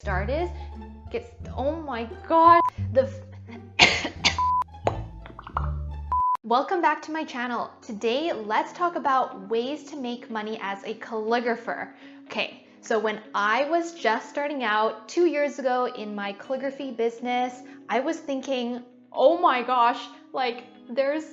started gets, oh my god, Welcome back to my channel. Today, let's talk about ways to make money as a calligrapher. Okay, so when I was just starting out 2 years ago in my calligraphy business, I was thinking, oh my gosh, like there's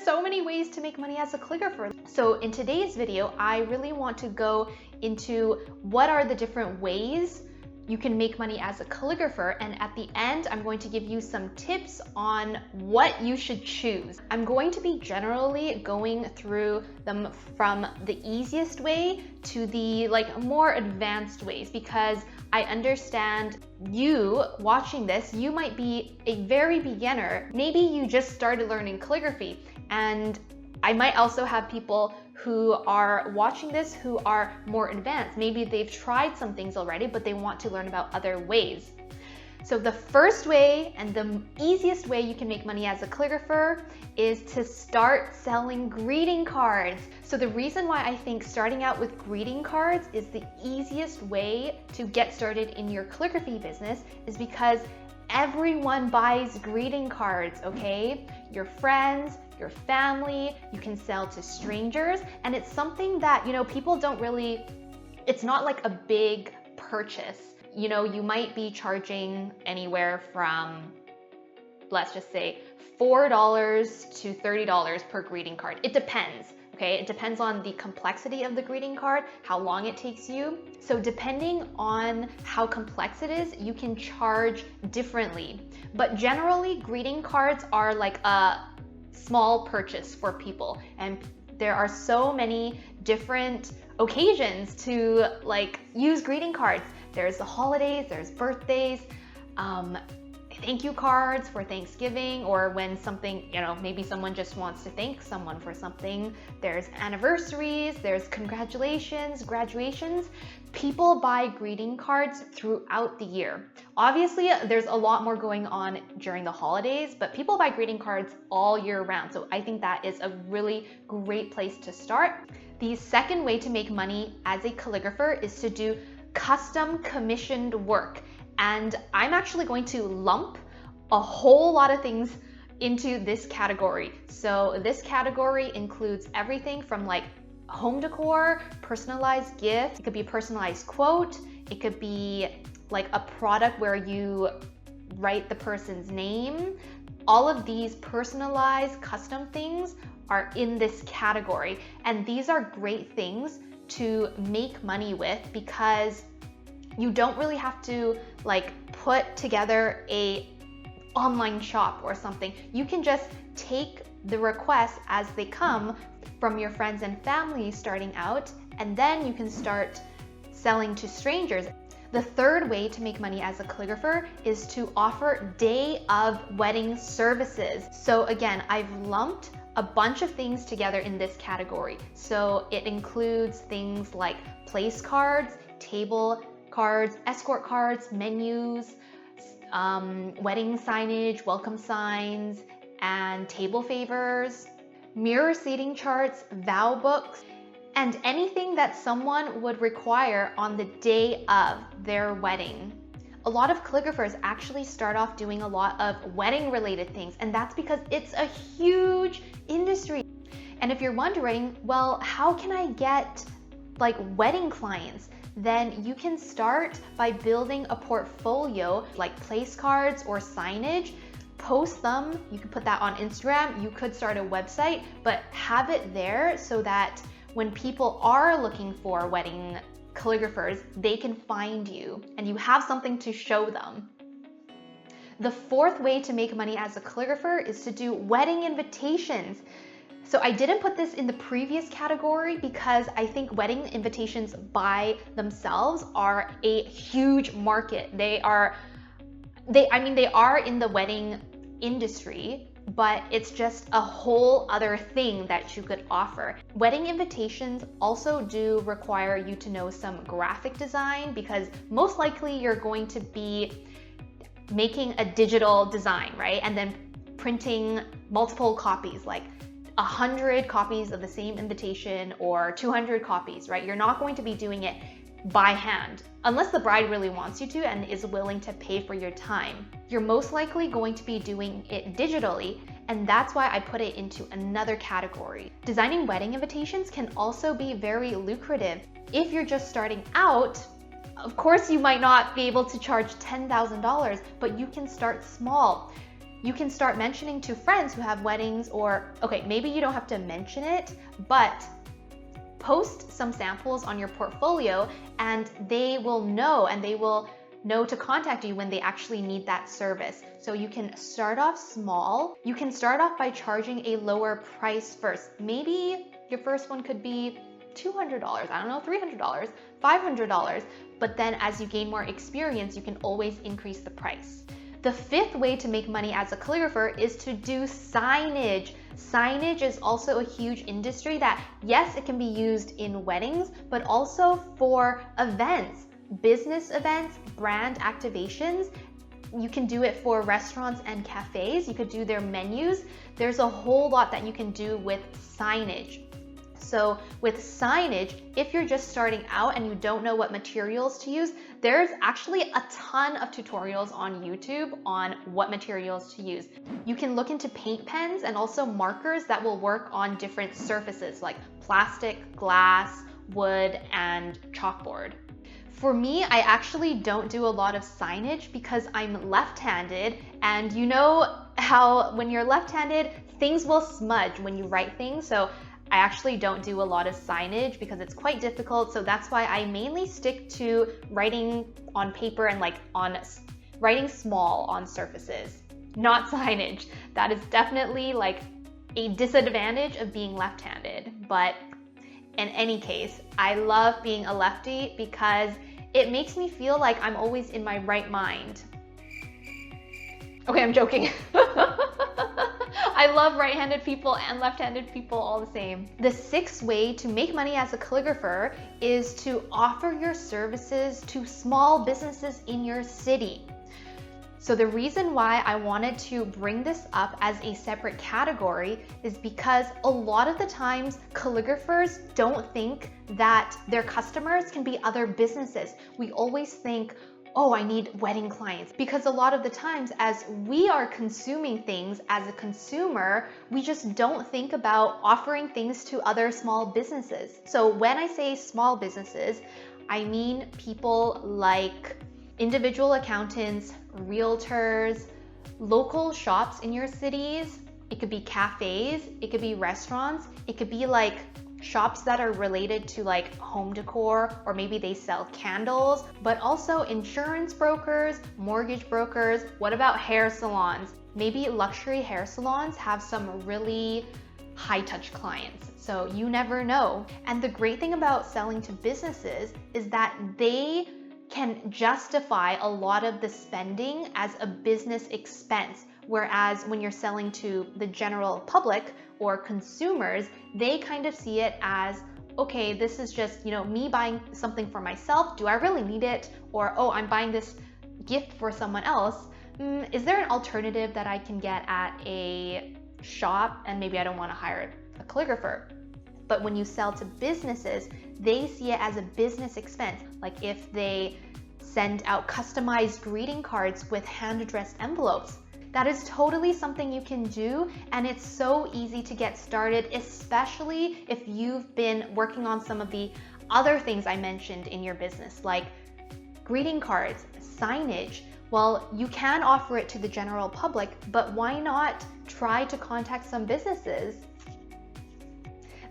so many ways to make money as a calligrapher. So in today's video, I really want to go into what are the different ways you can make money as a calligrapher, and at the end, I'm going to give you some tips on what you should choose. I'm going to be generally going through them from the easiest way to the more advanced ways, because I understand you watching this, you might be a very beginner. Maybe you just started learning calligraphy, and I might also have people who are watching this who are more advanced. Maybe they've tried some things already, but they want to learn about other ways. So the first way and the easiest way you can make money as a calligrapher is to start selling greeting cards. So the reason why I think starting out with greeting cards is the easiest way to get started in your calligraphy business is because everyone buys greeting cards, okay? Your friends, your family, you can sell to strangers, and it's something that, people don't really, it's not like a big purchase. You might be charging anywhere from, let's just say, $4 to $30 per greeting card. It depends. Okay, it depends on the complexity of the greeting card, how long it takes you. So depending on how complex it is, you can charge differently. But generally, greeting cards are like a small purchase for people. And there are so many different occasions to use greeting cards. There's the holidays, there's birthdays, thank you cards for Thanksgiving, or when something, maybe someone just wants to thank someone for something. There's anniversaries, there's congratulations, graduations. People buy greeting cards throughout the year. Obviously, there's a lot more going on during the holidays, but people buy greeting cards all year round. So I think that is a really great place to start. The second way to make money as a calligrapher is to do custom commissioned work. And I'm actually going to lump a whole lot of things into this category. So this category includes everything from home decor, personalized gifts. It could be a personalized quote. It could be a product where you write the person's name. All of these personalized custom things are in this category. And these are great things to make money with because you don't really have to put together a online shop or something. You can just take the requests as they come from your friends and family starting out, and then you can start selling to strangers. The third way to make money as a calligrapher is to offer day of wedding services. So again, I've lumped a bunch of things together in this category. So it includes things like place cards, table cards, escort cards, menus, wedding signage, welcome signs, and table favors, mirror seating charts, vow books, and anything that someone would require on the day of their wedding. A lot of calligraphers actually start off doing a lot of wedding related things, and that's because it's a huge industry. And if you're wondering, well, how can I get wedding clients? Then you can start by building a portfolio like place cards or signage, post them. You can put that on Instagram. You could start a website, but have it there so that when people are looking for wedding calligraphers, they can find you and you have something to show them. The fourth way to make money as a calligrapher is to do wedding invitations. So I didn't put this in the previous category because I think wedding invitations by themselves are a huge market. They are in the wedding industry, but it's just a whole other thing that you could offer. Wedding invitations also do require you to know some graphic design because most likely you're going to be making a digital design, right? And then printing multiple copies, 100 copies of the same invitation or 200 copies, right? You're not going to be doing it by hand, unless the bride really wants you to and is willing to pay for your time. You're most likely going to be doing it digitally, and that's why I put it into another category. Designing wedding invitations can also be very lucrative. If you're just starting out, of course you might not be able to charge $10,000, but you can start small. You can start mentioning to friends who have weddings, or okay, maybe you don't have to mention it, but post some samples on your portfolio and they will know to contact you when they actually need that service. So you can start off small. You can start off by charging a lower price first. Maybe your first one could be $200, I don't know, $300, $500, but then as you gain more experience, you can always increase the price. The fifth way to make money as a calligrapher is to do signage. Signage is also a huge industry that, yes, it can be used in weddings, but also for events, business events, brand activations. You can do it for restaurants and cafes. You could do their menus. There's a whole lot that you can do with signage. So with signage, if you're just starting out and you don't know what materials to use, there's actually a ton of tutorials on YouTube on what materials to use. You can look into paint pens and also markers that will work on different surfaces like plastic, glass, wood, and chalkboard. For me, I actually don't do a lot of signage because I'm left-handed, and you know how when you're left-handed, things will smudge when you write things. So I actually don't do a lot of signage because it's quite difficult. So that's why I mainly stick to writing on paper and writing small on surfaces, not signage. That is definitely like a disadvantage of being left-handed. But in any case, I love being a lefty because it makes me feel like I'm always in my right mind. Okay, I'm joking. I love right-handed people and left-handed people all the same. The sixth way to make money as a calligrapher is to offer your services to small businesses in your city. So the reason why I wanted to bring this up as a separate category is because a lot of the times calligraphers don't think that their customers can be other businesses. We always think, oh, I need wedding clients. Because a lot of the times as we are consuming things as a consumer, we just don't think about offering things to other small businesses. So when I say small businesses, I mean people like individual accountants, realtors, local shops in your cities. It could be cafes, it could be restaurants, it could be like shops that are related to like home decor, or maybe they sell candles, but also insurance brokers, mortgage brokers. What about hair salons? Maybe luxury hair salons have some really high touch clients, so you never know. And the great thing about selling to businesses is that they can justify a lot of the spending as a business expense. Whereas when you're selling to the general public or consumers, they kind of see it as, okay, this is just, me buying something for myself. Do I really need it? Or, oh, I'm buying this gift for someone else. Is there an alternative that I can get at a shop? And maybe I don't want to hire a calligrapher. But when you sell to businesses, they see it as a business expense. Like if they send out customized greeting cards with hand-addressed envelopes, that is totally something you can do, and it's so easy to get started, especially if you've been working on some of the other things I mentioned in your business, like greeting cards, signage. Well, you can offer it to the general public, but why not try to contact some businesses?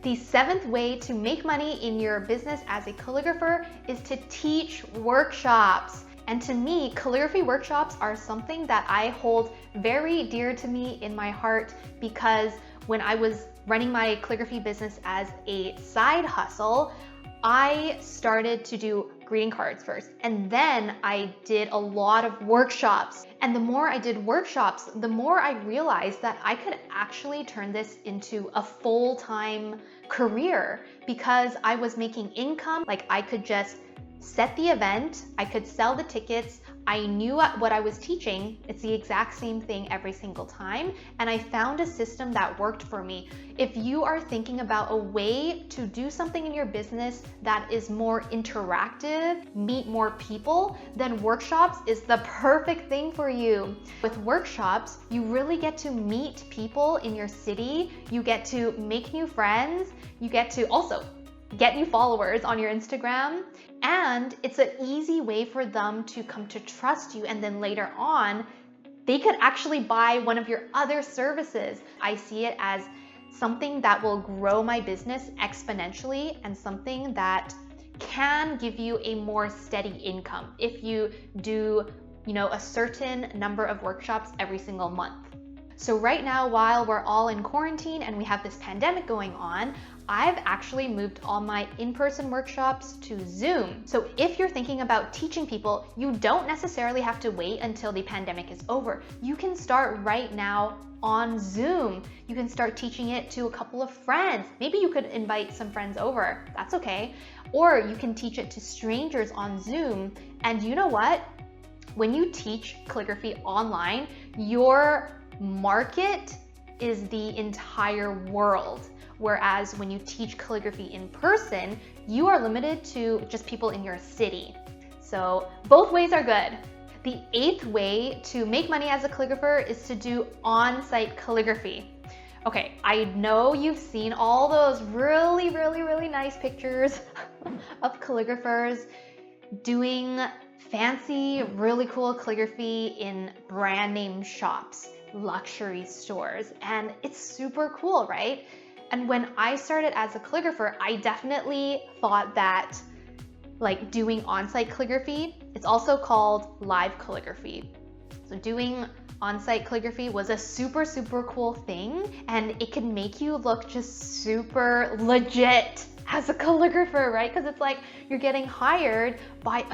The seventh way to make money in your business as a calligrapher is to teach workshops. And to me, calligraphy workshops are something that I hold very dear to me in my heart, because when I was running my calligraphy business as a side hustle, I started to do greeting cards first, and then I did a lot of workshops. And the more I did workshops, the more I realized that I could actually turn this into a full-time career, because I was making income. Like I could just set the event, I could sell the tickets, I knew what I was teaching. It's the exact same thing every single time, and I found a system that worked for me. If you are thinking about a way to do something in your business that is more interactive, meet more people, then workshops is the perfect thing for you. With workshops, you really get to meet people in your city, you get to make new friends, you get to also get new followers on your Instagram, and it's an easy way for them to come to trust you, and then later on, they could actually buy one of your other services. I see it as something that will grow my business exponentially and something that can give you a more steady income if you do, a certain number of workshops every single month. So right now, while we're all in quarantine and we have this pandemic going on, I've actually moved all my in-person workshops to Zoom. So if you're thinking about teaching people, you don't necessarily have to wait until the pandemic is over. You can start right now on Zoom. You can start teaching it to a couple of friends. Maybe you could invite some friends over. That's okay. Or you can teach it to strangers on Zoom. And you know what? When you teach calligraphy online, your market is the entire world. Whereas when you teach calligraphy in person, you are limited to just people in your city. So both ways are good. The 8th way to make money as a calligrapher is to do on-site calligraphy. Okay, I know you've seen all those really, really, really nice pictures of calligraphers doing fancy, really cool calligraphy in brand name shops, luxury stores, and it's super cool, right? And when I started as a calligrapher, I definitely thought that doing on-site calligraphy, it's also called live calligraphy. So doing on-site calligraphy was a super, super cool thing, and it can make you look just super legit as a calligrapher, right? Because it's like you're getting hired by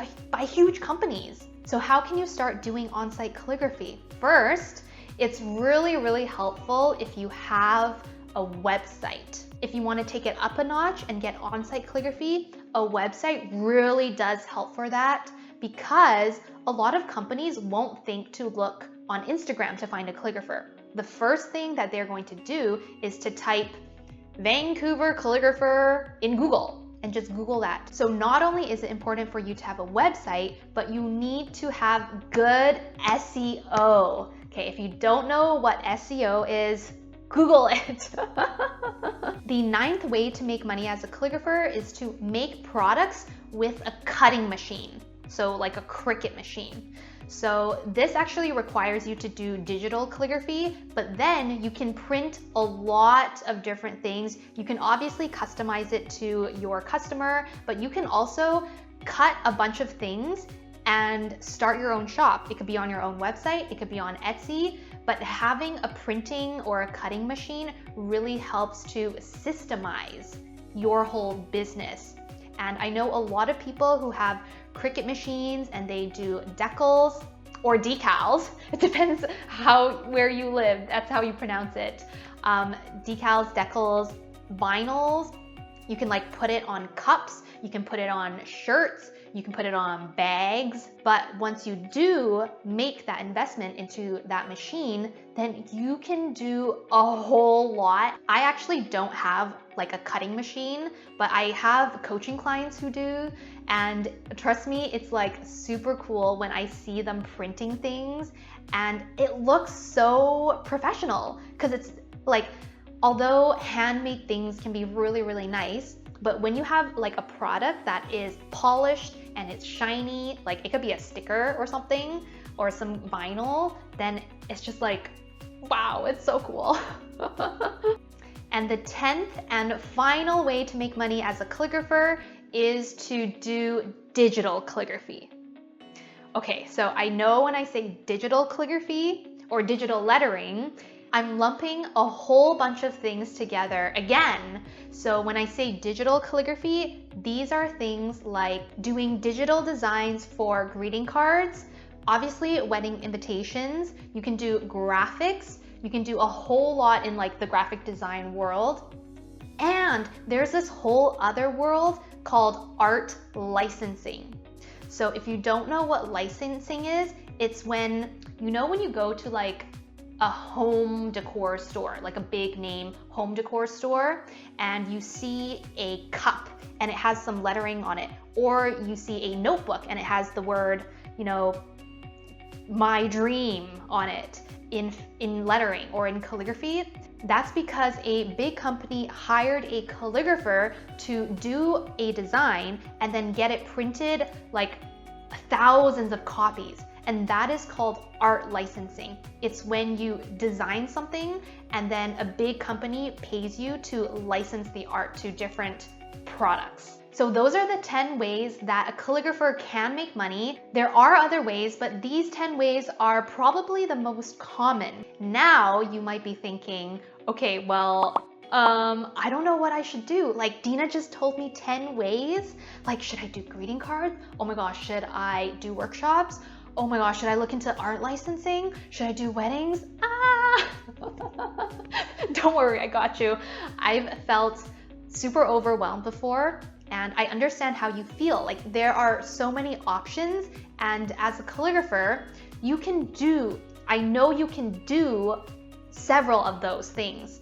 huge companies. So how can you start doing on-site calligraphy? First, it's really, really helpful if you have a website. If you want to take it up a notch and get on-site calligraphy, a website really does help for that, because a lot of companies won't think to look on Instagram to find a calligrapher. The first thing that they're going to do is to type Vancouver calligrapher in Google and just Google that. So not only is it important for you to have a website, but you need to have good SEO. Okay, if you don't know what SEO is, Google it. The 9th way to make money as a calligrapher is to make products with a cutting machine. So like a Cricut machine. So this actually requires you to do digital calligraphy, but then you can print a lot of different things. You can obviously customize it to your customer, but you can also cut a bunch of things and start your own shop. It could be on your own website, it could be on Etsy, but having a printing or a cutting machine really helps to systemize your whole business. And I know a lot of people who have Cricut machines and they do decals or decals. It depends where you live. That's how you pronounce it. Decals, decals, vinyls. You can put it on cups. You can put it on shirts. You can put it on bags. But once you do make that investment into that machine, then you can do a whole lot. I actually don't have a cutting machine, but I have coaching clients who do. And trust me, it's super cool when I see them printing things, and it looks so professional, because it's although handmade things can be really, really nice, but when you have a product that is polished and it's shiny, it could be a sticker or something, or some vinyl, then it's just wow, it's so cool. And the 10th and final way to make money as a calligrapher is to do digital calligraphy. Okay, so I know when I say digital calligraphy or digital lettering, I'm lumping a whole bunch of things together again. So when I say digital calligraphy, these are things like doing digital designs for greeting cards, obviously wedding invitations. You can do graphics. You can do a whole lot in the graphic design world. And there's this whole other world called art licensing. So if you don't know what licensing is, it's when, when you go to like a home decor store, like a big name home decor store, and you see a cup and it has some lettering on it, or you see a notebook and it has the word, my dream on it in lettering or in calligraphy. That's because a big company hired a calligrapher to do a design and then get it printed like thousands of copies. And that is called art licensing. It's when you design something and then a big company pays you to license the art to different products. So those are the 10 ways that a calligrapher can make money. There are other ways, but these 10 ways are probably the most common. Now you might be thinking, okay, well, I don't know what I should do. Like Dina just told me 10 ways. Like, should I do greeting cards? Oh my gosh, should I do workshops? Oh my gosh, should I look into art licensing? Should I do weddings? Don't worry, I got you. I've felt super overwhelmed before, and I understand how you feel. Like there are so many options, and as a calligrapher, I know you can do several of those things,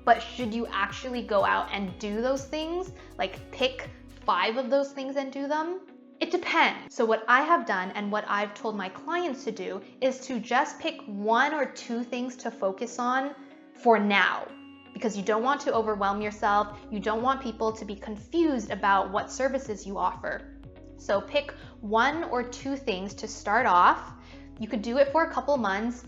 but should you actually go out and do those things? Like pick 5 of those things and do them? It depends. So what I have done and what I've told my clients to do is to just pick 1 or 2 things to focus on for now, because you don't want to overwhelm yourself. You don't want people to be confused about what services you offer. So pick 1 or 2 things to start off. You could do it for a couple months.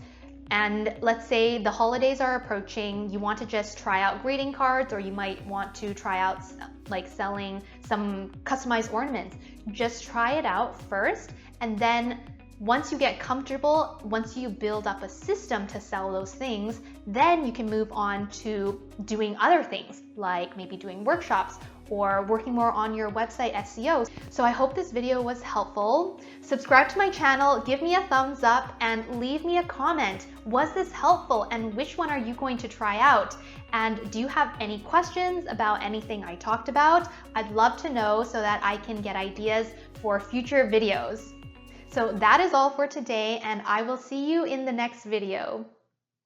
And let's say the holidays are approaching, you want to just try out greeting cards, or you might want to try out like selling some customized ornaments. Just try it out first, and then once you get comfortable, once you build up a system to sell those things, then you can move on to doing other things, like maybe doing workshops or working more on your website SEO. So I hope this video was helpful. Subscribe to my channel, give me a thumbs up, and leave me a comment. Was this helpful, and which one are you going to try out? And do you have any questions about anything I talked about? I'd love to know so that I can get ideas for future videos. So that is all for today, and I will see you in the next video.